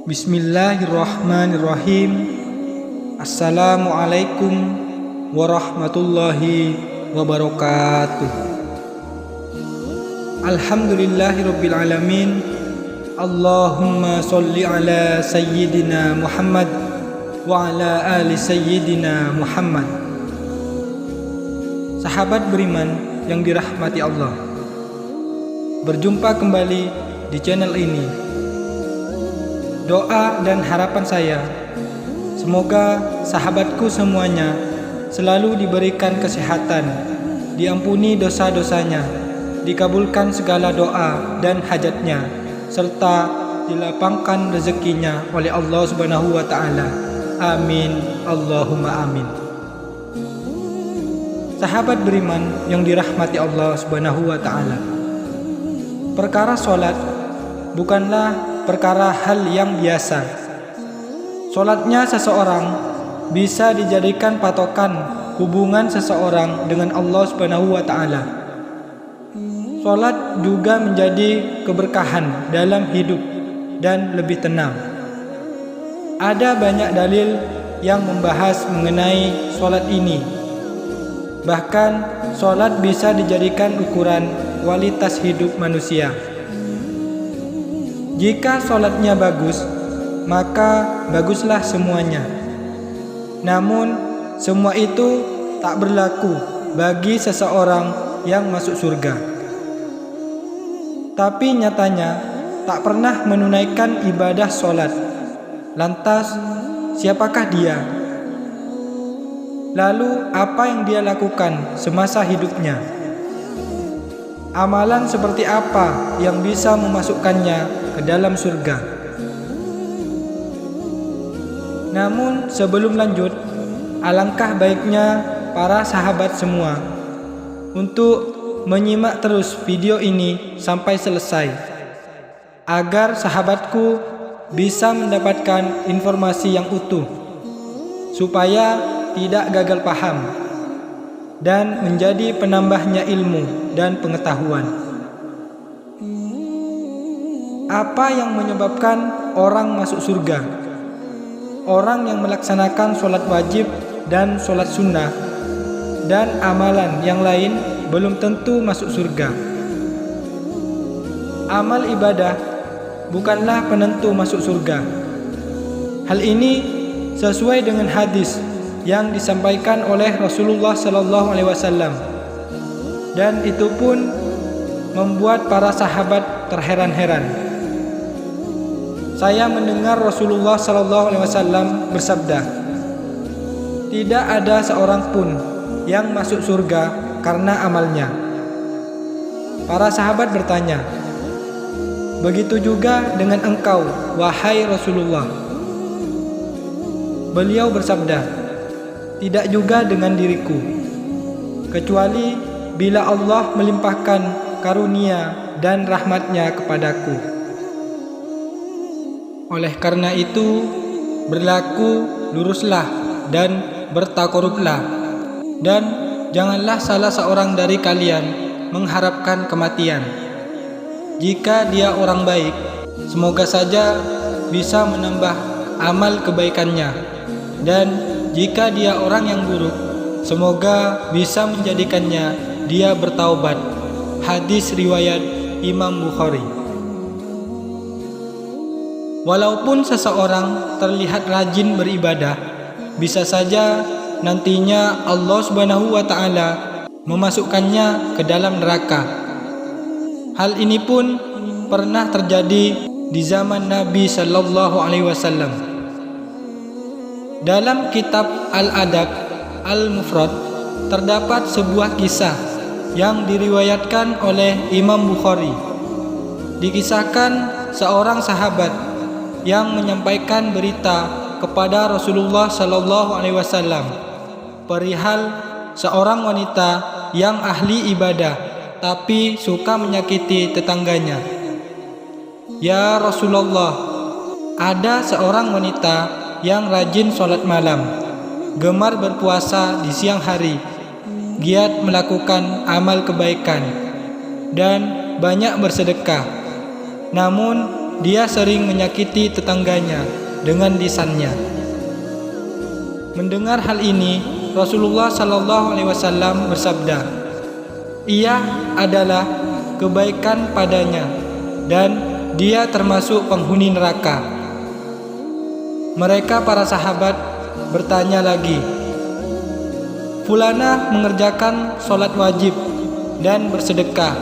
Bismillahirrahmanirrahim. Assalamualaikum warahmatullahi wabarakatuh. Alhamdulillahirabbil alamin. Allahumma sholli ala sayyidina Muhammad wa ala ali sayyidina Muhammad. Sahabat beriman yang dirahmati Allah, berjumpa kembali di channel ini. Doa dan harapan saya, semoga sahabatku semuanya selalu diberikan kesehatan, diampuni dosa-dosanya, dikabulkan segala doa dan hajatnya, serta dilapangkan rezekinya oleh Allah Subhanahu wa Ta'ala. Amin, Allahumma amin. Sahabat beriman yang dirahmati Allah Subhanahu wa Ta'ala, perkara sholat bukanlah perkara hal yang biasa. Sholatnya seseorang bisa dijadikan patokan hubungan seseorang dengan Allah Subhanahu wa Ta'ala. Sholat juga menjadi keberkahan dalam hidup dan lebih tenang. Ada banyak dalil yang membahas mengenai sholat ini. Bahkan sholat bisa dijadikan ukuran kualitas hidup manusia. Jika sholatnya bagus, maka baguslah semuanya. Namun, semua itu tak berlaku bagi seseorang yang masuk surga. Tapi nyatanya, tak pernah menunaikan ibadah sholat. Lantas, siapakah dia? Lalu, apa yang dia lakukan semasa hidupnya? Amalan seperti apa yang bisa memasukkannya ke dalam surga? Namun sebelum lanjut, alangkah baiknya para sahabat semua untuk menyimak terus video ini sampai selesai, agar sahabatku bisa mendapatkan informasi yang utuh, supaya tidak gagal paham dan menjadi penambahnya ilmu dan pengetahuan. Apa yang menyebabkan orang masuk surga? Orang yang melaksanakan sholat wajib dan sholat sunnah dan amalan yang lain belum tentu masuk surga. Amal ibadah bukanlah penentu masuk surga. Hal ini sesuai dengan hadis yang disampaikan oleh Rasulullah SAW, dan itu pun membuat para sahabat terheran-heran. Saya mendengar Rasulullah SAW bersabda, "Tidak ada seorang pun yang masuk surga karena amalnya." Para sahabat bertanya, "Begitu juga dengan engkau, wahai Rasulullah?" Beliau bersabda, "Tidak juga dengan diriku, kecuali bila Allah melimpahkan karunia dan rahmatnya kepadaku. Oleh karena itu, berlaku luruslah dan bertakorublah, dan janganlah salah seorang dari kalian mengharapkan kematian. Jika dia orang baik, semoga saja bisa menambah amal kebaikannya, dan jika dia orang yang buruk, semoga bisa menjadikannya dia bertaubat." Hadis riwayat Imam Bukhari. Walaupun seseorang terlihat rajin beribadah, bisa saja nantinya Allah Subhanahu wa Ta'ala memasukkannya ke dalam neraka. Hal ini pun pernah terjadi di zaman Nabi Sallallahu Alaihi Wasallam. Dalam kitab Al-Adab Al-Mufrad terdapat sebuah kisah yang diriwayatkan oleh Imam Bukhari. Dikisahkan seorang sahabat yang menyampaikan berita kepada Rasulullah Sallallahu Alaihi Wasallam perihal seorang wanita yang ahli ibadah tapi suka menyakiti tetangganya. "Ya Rasulullah, ada seorang wanita yang rajin sholat malam, gemar berpuasa di siang hari, giat melakukan amal kebaikan, dan banyak bersedekah. Namun, dia sering menyakiti tetangganya dengan lisannya. Mendengar hal ini, Rasulullah SAW bersabda, "Ia adalah kebaikan padanya, dan dia termasuk penghuni neraka." Mereka para sahabat bertanya lagi, "Fulana mengerjakan sholat wajib dan bersedekah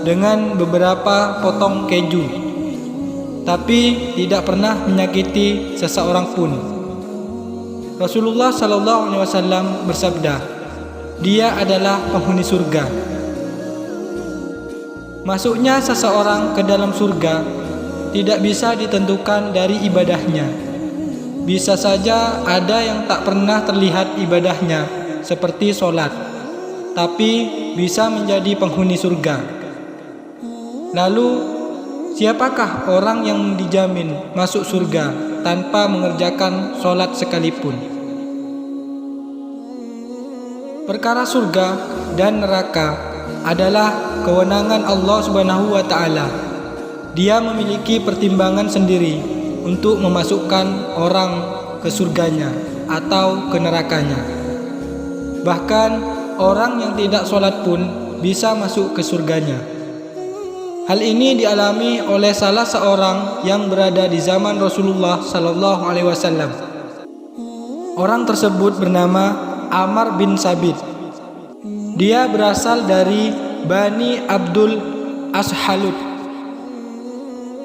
dengan beberapa potong keju, tapi tidak pernah menyakiti seseorang pun." Rasulullah SAW bersabda, "Dia adalah penghuni surga." Masuknya seseorang ke dalam surga tidak bisa ditentukan dari ibadahnya. Bisa saja ada yang tak pernah terlihat ibadahnya seperti sholat, tapi bisa menjadi penghuni surga. Lalu, siapakah orang yang dijamin masuk surga tanpa mengerjakan sholat sekalipun? Perkara surga dan neraka adalah kewenangan Allah Subhanahu wa Ta'ala. Dia memiliki pertimbangan sendiri untuk memasukkan orang ke surganya atau ke nerakanya. Bahkan orang yang tidak sholat pun bisa masuk ke surganya. Hal ini dialami oleh salah seorang yang berada di zaman Rasulullah SAW. Orang tersebut bernama Ammar bin Sabit. Dia berasal dari Bani Abdul Ashalut.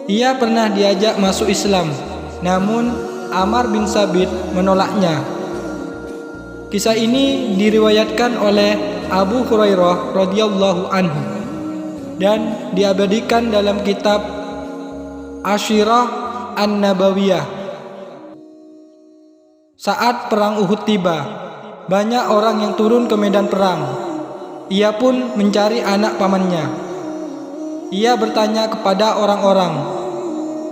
Ia pernah diajak masuk Islam, namun Ammar bin Sabit menolaknya. Kisah ini diriwayatkan oleh Abu Hurairah radhiyallahu anhu dan diabadikan dalam kitab Asyirah An-Nabawiyah. Saat perang Uhud tiba, banyak orang yang turun ke medan perang. Ia pun mencari anak pamannya. Ia bertanya kepada orang-orang,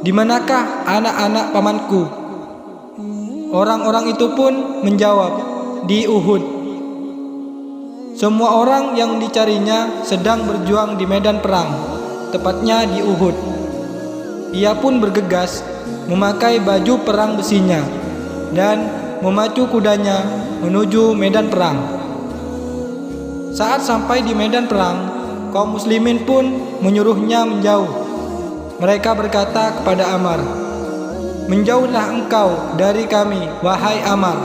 "Di manakah anak-anak pamanku?" Orang-orang itu pun menjawab, "Di Uhud." Semua orang yang dicarinya sedang berjuang di medan perang, tepatnya di Uhud. Ia pun bergegas memakai baju perang besinya dan memacu kudanya menuju medan perang. Saat sampai di medan perang, kaum muslimin pun menyuruhnya menjauh. Mereka berkata kepada Ammar, "Menjauhlah engkau dari kami, wahai Ammar."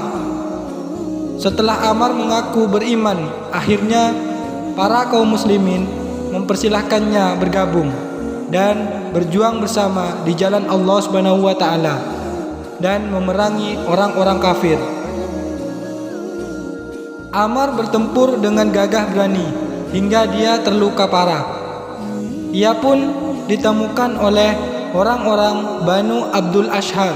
Setelah Ammar mengaku beriman, akhirnya para kaum muslimin mempersilahkannya bergabung dan berjuang bersama di jalan Allah Subhanahu wa Ta'ala dan memerangi orang-orang kafir. Ammar bertempur dengan gagah berani hingga dia terluka parah. Ia pun ditemukan oleh orang-orang Banu Abdul Ashhal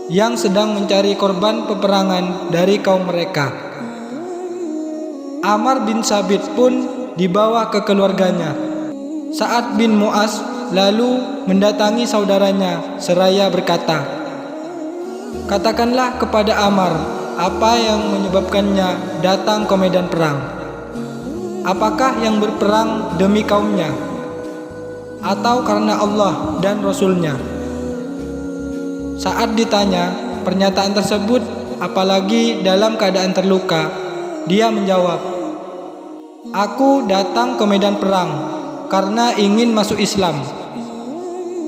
yang sedang mencari korban peperangan dari kaum mereka. Ammar bin Sabit pun dibawa ke keluarganya. Sa'ad bin Mu'az lalu mendatangi saudaranya seraya berkata, "Katakanlah kepada Ammar apa yang menyebabkannya datang ke medan perang. Apakah yang berperang demi kaumnya atau karena Allah dan Rasul-Nya?" Saat ditanya pernyataan tersebut, apalagi dalam keadaan terluka, dia menjawab, "Aku datang ke medan perang karena ingin masuk Islam.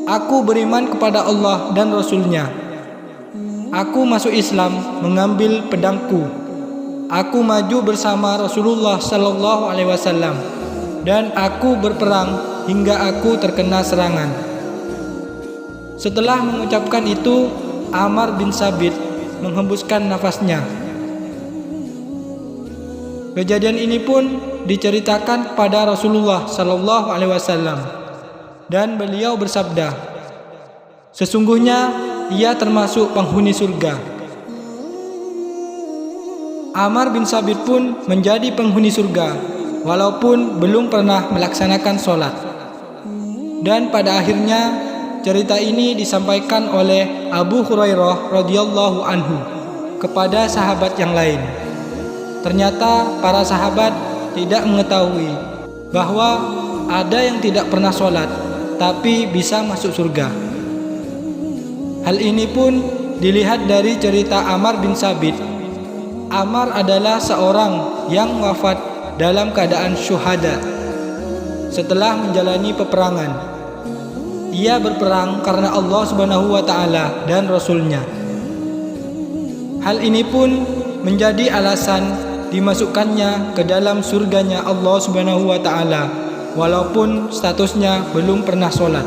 Aku beriman kepada Allah dan Rasul-Nya. Aku masuk Islam mengambil pedangku. Aku maju bersama Rasulullah SAW dan aku berperang hingga aku terkena serangan." Setelah mengucapkan itu, Ammar bin Sabit menghembuskan nafasnya. Kejadian ini pun diceritakan kepada Rasulullah SAW dan beliau bersabda, "Sesungguhnya ia termasuk penghuni surga." Ammar bin Sabit pun menjadi penghuni surga walaupun belum pernah melaksanakan sholat. Dan pada akhirnya cerita ini disampaikan oleh Abu Hurairah radhiyallahu anhu kepada sahabat yang lain. Ternyata para sahabat tidak mengetahui bahwa ada yang tidak pernah sholat tapi bisa masuk surga. Hal ini pun dilihat dari cerita Ammar bin Sabit. Ammar adalah seorang yang wafat dalam keadaan syuhada setelah menjalani peperangan. Ia berperang karena Allah Subhanahu wa Ta'ala dan Rasul-Nya. Hal ini pun menjadi alasan dimasukkannya ke dalam surganya Allah Subhanahu wa Ta'ala, walaupun statusnya belum pernah sholat.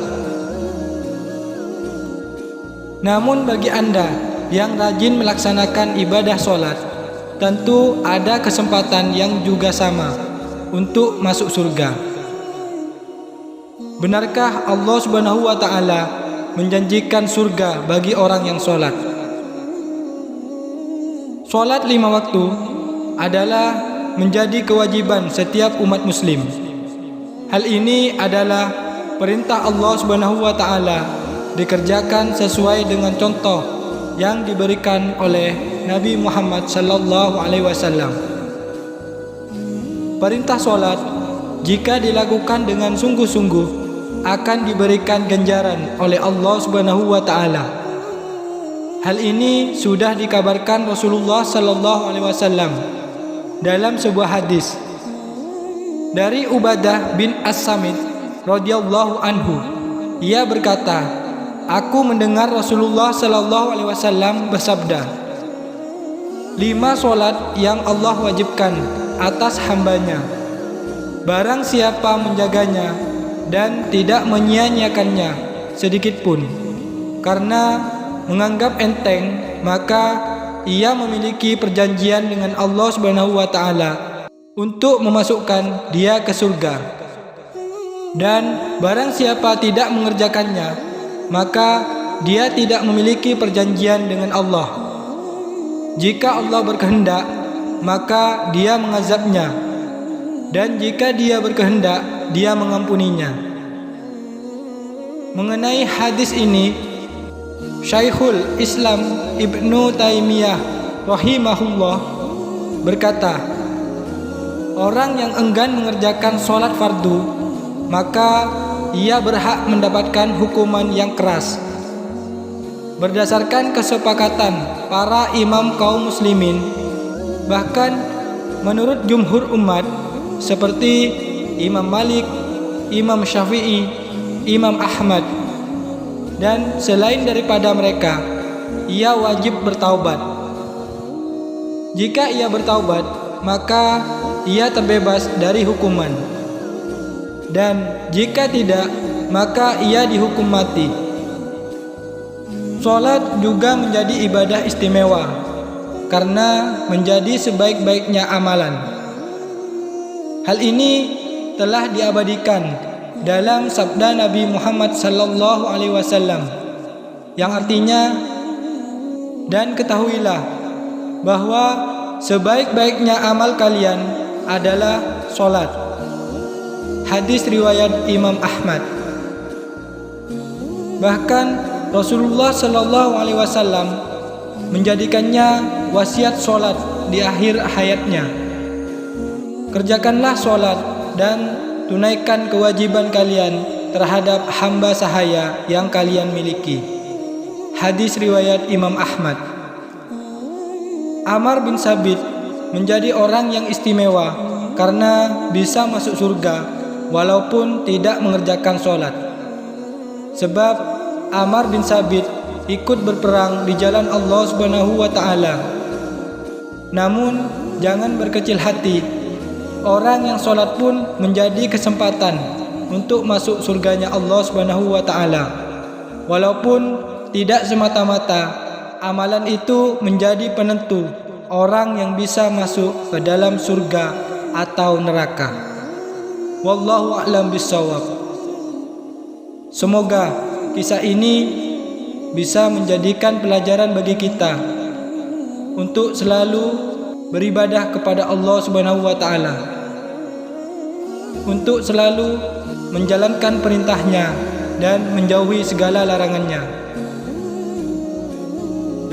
Namun bagi Anda yang rajin melaksanakan ibadah sholat, tentu ada kesempatan yang juga sama untuk masuk surga. Benarkah Allah Subhanahu wa Ta'ala menjanjikan surga bagi orang yang sholat? Sholat 5 waktu adalah menjadi kewajiban setiap umat muslim. Hal ini adalah perintah Allah Subhanahu wa Ta'ala dikerjakan sesuai dengan contoh yang diberikan oleh Nabi Muhammad sallallahu alaihi wasallam. Perintah sholat jika dilakukan dengan sungguh-sungguh akan diberikan ganjaran oleh Allah Subhanahu wa Ta'ala. Hal ini sudah dikabarkan Rasulullah sallallahu alaihi wasallam dalam sebuah hadis dari Ubadah bin As-Samit radhiyallahu anhu. Ia berkata, aku mendengar Rasulullah sallallahu alaihi wasallam bersabda, 5 sholat yang Allah wajibkan atas hambanya, barang siapa menjaganya dan tidak menyia-nyiakannya sedikit pun karena menganggap enteng, maka ia memiliki perjanjian dengan Allah Subhanahu wa Ta'ala untuk memasukkan dia ke surga. Dan barang siapa tidak mengerjakannya, maka dia tidak memiliki perjanjian dengan Allah. Jika Allah berkehendak, maka dia mengazabnya, dan jika dia berkehendak, dia mengampuninya. Mengenai hadis ini, Syekhul Islam Ibnu Taimiyah rahimahullah berkata, orang yang enggan mengerjakan sholat fardu, maka ia berhak mendapatkan hukuman yang keras. Berdasarkan kesepakatan para imam kaum muslimin, bahkan menurut jumhur umat seperti Imam Malik, Imam Syafi'i, Imam Ahmad, dan selain daripada mereka, ia wajib bertaubat. Jika ia bertaubat, maka ia terbebas dari hukuman. Dan jika tidak, maka ia dihukum mati. Sholat juga menjadi ibadah istimewa karena menjadi sebaik-baiknya amalan. Hal ini telah diabadikan dalam sabda Nabi Muhammad sallallahu alaihi wasallam yang artinya, dan ketahuilah bahwa sebaik-baiknya amal kalian adalah sholat. Hadis riwayat Imam Ahmad. Bahkan Rasulullah sallallahu alaihi wasallam menjadikannya wasiat sholat di akhir hayatnya. Kerjakanlah sholat dan tunaikan kewajiban kalian terhadap hamba sahaya yang kalian miliki. Hadis riwayat Imam Ahmad. Ammar bin Sabit menjadi orang yang istimewa karena bisa masuk surga walaupun tidak mengerjakan sholat. Sebab Ammar bin Sabit ikut berperang di jalan Allah Subhanahu wa Ta'ala. Namun jangan berkecil hati. Orang yang sholat pun menjadi kesempatan untuk masuk surganya Allah Subhanahu wa Ta'ala. Walaupun tidak semata-mata amalan itu menjadi penentu orang yang bisa masuk ke dalam surga atau neraka. Wallahu a'lam bissawab. Semoga kisah ini bisa menjadikan pelajaran bagi kita untuk selalu beribadah kepada Allah Subhanahu wa Ta'ala, untuk selalu menjalankan perintahnya dan menjauhi segala larangannya.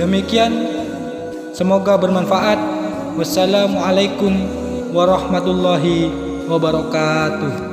Demikian, Semoga bermanfaat. Wassalamualaikum warahmatullahi wabarakatuh.